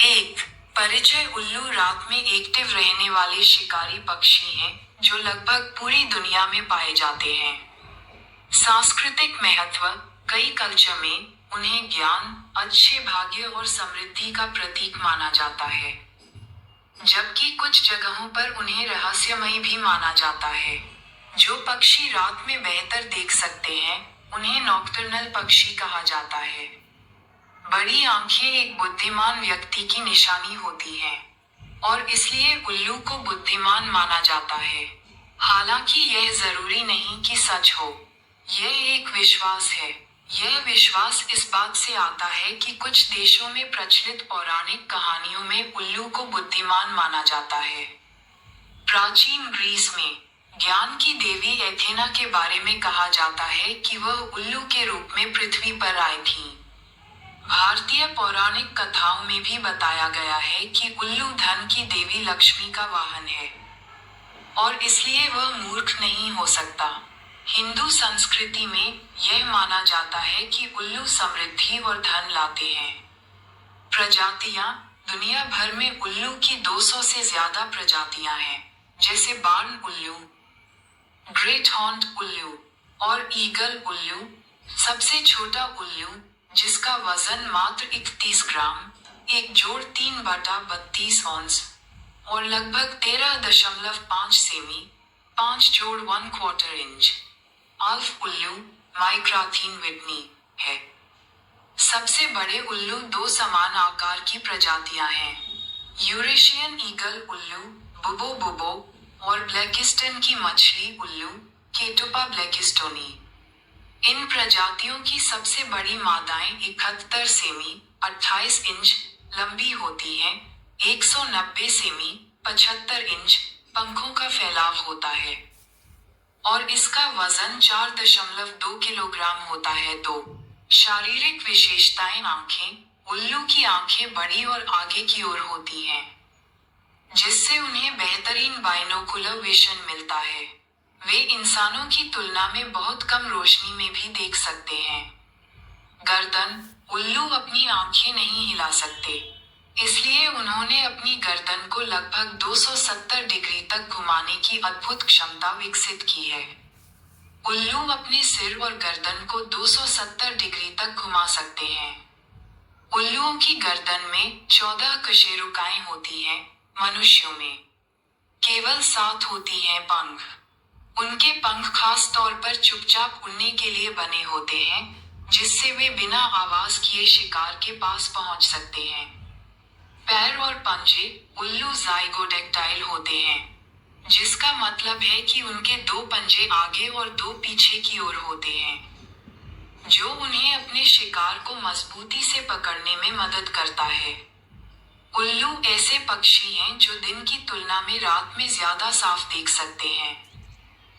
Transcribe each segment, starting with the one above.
एक परिचय। उल्लू रात में एक्टिव रहने वाले शिकारी पक्षी हैं, जो लगभग पूरी दुनिया में पाए जाते हैं। सांस्कृतिक महत्व। कई कल्चर में उन्हें ज्ञान, अच्छे भाग्य और समृद्धि का प्रतीक माना जाता है, जबकि कुछ जगहों पर उन्हें रहस्यमयी भी माना जाता है। जो पक्षी रात में बेहतर देख सकते हैं, उन्हें नॉक्टर्नल पक्षी कहा जाता है। बड़ी आंखें एक बुद्धिमान व्यक्ति की निशानी होती हैं, और इसलिए उल्लू को बुद्धिमान माना जाता है। हालांकि यह जरूरी नहीं कि सच हो। यह एक विश्वास है। यह विश्वास इस बात से आता है कि कुछ देशों में प्रचलित पौराणिक कहानियों में उल्लू को बुद्धिमान माना जाता है। प्राचीन ग्रीस में ज्ञान की देवी एथेना के बारे में कहा जाता है कि वह उल्लू के रूप में पृथ्वी पर आई थी। भारतीय पौराणिक कथाओं में भी बताया गया है कि उल्लू धन की देवी लक्ष्मी का वाहन है, और इसलिए वह मूर्ख नहीं हो सकता। हिंदू संस्कृति में यह माना जाता है कि उल्लू समृद्धि और धन लाते हैं। प्रजातियां। दुनिया भर में उल्लू की 200 से ज्यादा प्रजातियां हैं, जैसे बार्न उल्लू, ग्रेट हॉर्न्ड उल्लू और ईगल उल्लू। सबसे छोटा उल्लू, जिसका वजन मात्र 31 ग्राम, एक जोड़ 3/32 औंस और लगभग 13.5 सेमी, 5 जोड़ 1/4 इंच, आल्फ उल्लू, माइक्राथीन विटनी, है। सबसे बड़े उल्लू 2 समान आकार की प्रजातियां हैं। यूरेशियन ईगल उल्लू, बुबो बुबो, और ब्लैकिस्टन की मछली उल्लू, केटोपा ब्लैकिस्टोनी। इन प्रजातियों की सबसे बड़ी मादाएं 71 सेमी, 28 इंच लंबी होती हैं। 190 सेमी, 75 इंच पंखों का फैलाव होता है, और इसका वजन 4.2 किलोग्राम होता है। तो शारीरिक विशेषताएं। आंखें। उल्लू की आंखें बड़ी और आगे की ओर होती हैं, जिससे उन्हें बेहतरीन बाइनोकुलर विजन मिलता है। वे इंसानों की तुलना में बहुत कम रोशनी में भी देख सकते हैं। गर्दन। उल्लू अपनी आंखें नहीं हिला सकते, इसलिए उन्होंने अपनी गर्दन को लगभग 270 डिग्री तक घुमाने की अद्भुत क्षमता विकसित की है। उल्लू अपने सिर और गर्दन को 270 डिग्री तक घुमा सकते हैं। उल्लुओं की गर्दन में 14 कशेरुकाएं होती हैं। मनुष्यों में केवल 7 होती हैं। पंख। उनके पंख खास तौर पर चुपचाप उड़ने के लिए बने होते हैं, जिससे वे बिना आवाज किए शिकार के पास पहुंच सकते हैं। पैर और पंजे। उल्लू ज़ाइगोडैक्टाइल होते हैं, जिसका मतलब है कि उनके 2 पंजे आगे और 2 पीछे की ओर होते हैं, जो उन्हें अपने शिकार को मजबूती से पकड़ने में मदद करता है। उल्लू ऐसे पक्षी हैं जो दिन की तुलना में रात में ज्यादा साफ देख सकते हैं।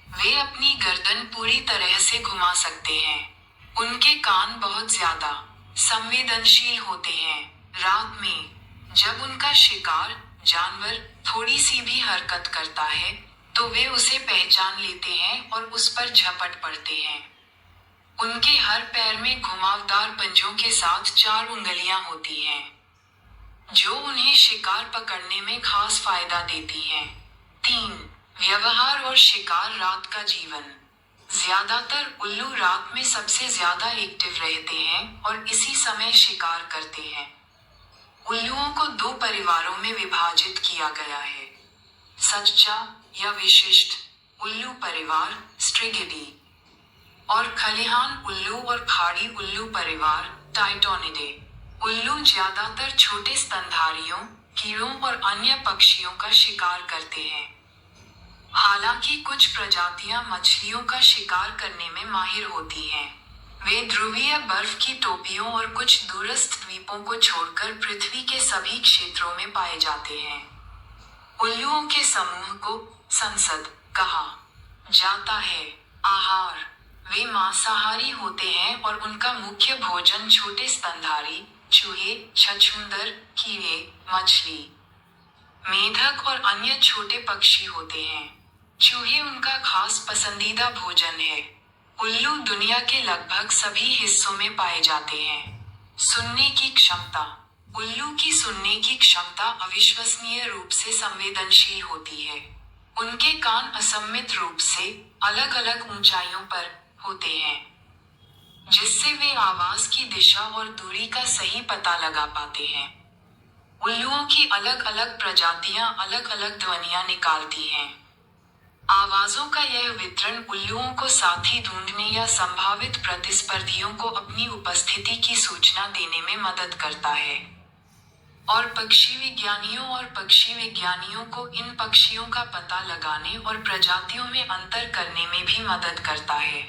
वे अपनी गर्दन पूरी तरह से घुमा सकते हैं। उनके कान बहुत ज्यादा संवेदनशील होते हैं। रात में जब उनका शिकार जानवर थोड़ी सी भी हरकत करता है, तो वे उसे पहचान लेते हैं और उस पर झपट पड़ते हैं। उनके हर पैर में घुमावदार पंजों के साथ 4 उंगलियां होती हैं, जो उन्हें शिकार पकड़ने में खास फायदा देती हैं। 3. व्यवहार और शिकार। रात का जीवन। ज्यादातर उल्लू रात में सबसे ज्यादा एक्टिव रहते हैं और इसी समय शिकार करते हैं। उल्लुओं को 2 परिवारों में विभाजित किया गया है। सच्चा या विशिष्ट उल्लू परिवार, स्ट्रिगिडी, और खलिहान उल्लू और खाड़ी उल्लू परिवार, टाइटोनिडे। उल्लू ज्यादातर छोटे स्तनधारियों, कीड़ों और अन्य पक्षियों का शिकार करते हैं। हालांकि कुछ प्रजातियां मछलियों का शिकार करने में माहिर होती हैं। वे ध्रुवीय बर्फ की टोपियों और कुछ दूरस्थ द्वीपों को छोड़कर पृथ्वी के सभी क्षेत्रों में पाए जाते हैं। उल्लुओं के समूह को संसद कहा जाता है। आहार। वे मांसाहारी होते हैं और उनका मुख्य भोजन छोटे स्तनधारी, चूहे, छछूंदर, कीड़े, मछली, मेढक और अन्य छोटे पक्षी होते हैं। चूहे उनका खास पसंदीदा भोजन है। उल्लू दुनिया के लगभग सभी हिस्सों में पाए जाते हैं। सुनने की क्षमता। उल्लू की सुनने की क्षमता अविश्वसनीय रूप से संवेदनशील होती है। उनके कान असममित रूप से अलग अलग ऊंचाइयों पर होते हैं, जिससे वे आवाज की दिशा और दूरी का सही पता लगा पाते हैं। उल्लुओं की अलग अलग प्रजातियां अलग अलग ध्वनियां निकालती हैं। आवाजों का यह वितरण उल्लुओं को साथी ढूंढने या संभावित प्रतिस्पर्धियों को अपनी उपस्थिति की सूचना देने में मदद करता है। और पक्षी विज्ञानियों को इन पक्षियों का पता लगाने और प्रजातियों में अंतर करने में भी मदद करता है।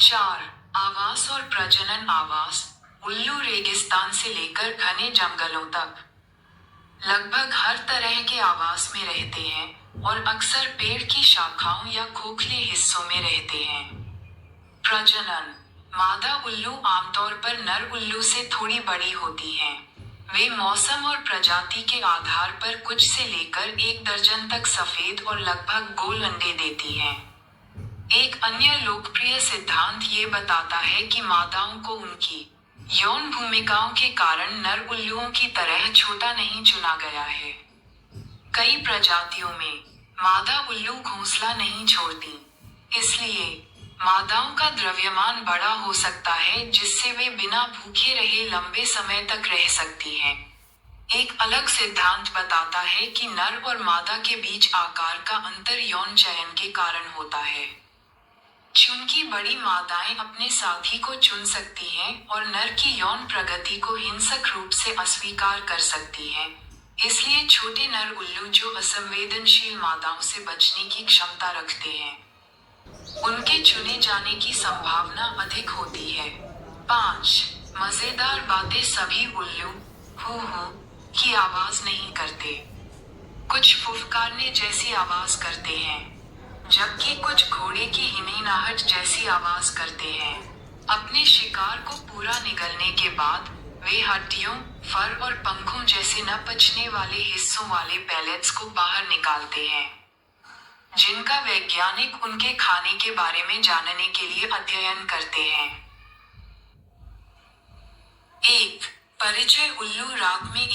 4. आवास और प्रजनन। आवास। उल्लू रेगिस्तान से लेकर घने जंगलों तक लगभग हर तरह के आवास में रहते हैं और अक्सर पेड़ की शाखाओं या खोखले हिस्सों में रहते हैं। प्रजनन। मादा उल्लू आमतौर पर नर उल्लू से थोड़ी बड़ी होती हैं। वे मौसम और प्रजाति के आधार पर कुछ से लेकर 1 दर्जन तक सफेद और लगभग गोल अंडे देती हैं। एक अन्य लोकप्रिय सिद्धांत ये बताता है कि मादाओं को उनकी यौन भूमिकाओं के कारण नर उल्लुओं की तरह छोटा नहीं चुना गया है। कई प्रजातियों में मादा उल्लू घोंसला नहीं छोड़ती, इसलिए मादाओं का द्रव्यमान बड़ा हो सकता है जिससे वे बिना भूखे रहे लंबे समय तक रह सकती हैं। एक अलग सिद्धांत बताता है कि नर और मादा के बीच आकार का अंतर यौन चयन के कारण होता है। चूंकि बड़ी मादाएं अपने साथी को चुन सकती हैं और नर की यौन प्रगति को हिंसक रूप से अस्वीकार कर सकती हैं, इसलिए छोटे नर उल्लू जो असंवेदनशील मादाओं से बचने की क्षमता रखते हैं, उनके चुने जाने की संभावना अधिक होती है। 5. मजेदार बातें। सभी उल्लू हू हू की आवाज नहीं करते। कुछ फुफकारने जैसी आवाज करते हैं, जबकि कुछ घोड़े की हिनहिनाहट जैसी आवाज करते हैं। अपने शिकार को पूरा निगलने के बाद, वे हड्डियों, फर और पंखों जैसे न पचने वाले हिस्सों वाले पैलेट्स को बाहर निकालते हैं, जिनका वैज्ञानिक उनके खाने के बारे में जानने के लिए अध्ययन करते हैं। 1. परिचय। उल्लू रात में